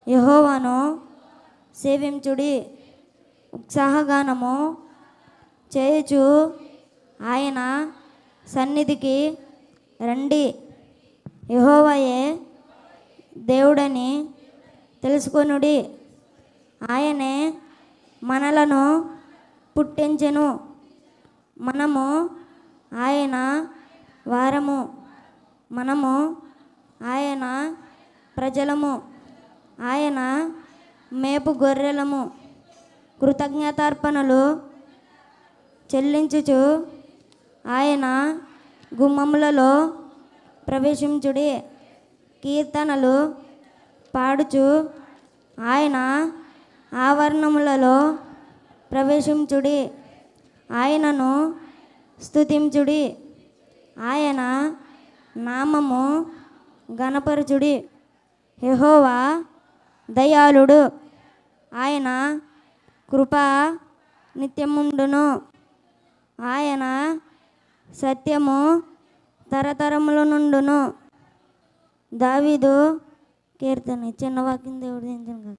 యెహోవాను సేవించుడి, ఉత్సాహగానము చేయుచు ఆయన సన్నిధికి రండి. యెహోవాయే దేవుడని తెలుసుకొనుడి. ఆయనే మనలను పుట్టించెను, మనము ఆయన వారము, మనము ఆయన ప్రజలము, ఆయన మేపు గొర్రెలము. కృతజ్ఞతార్పణలు చెల్లించుచు ఆయన గుమ్మములలో ప్రవేశించుడి. కీర్తనలు పాడుచు ఆయన ఆవరణములలో ప్రవేశించుడి. ఆయనను స్తుతించుడి, ఆయన నామము గణపరచుడి. యెహోవా దయాళుడు, ఆయన కృప నిత్యముండును, ఆయన సత్యము తరతరముల నుండును. దావీదు కీర్తన. చిన్న వాక్యం దేవుడు దించను.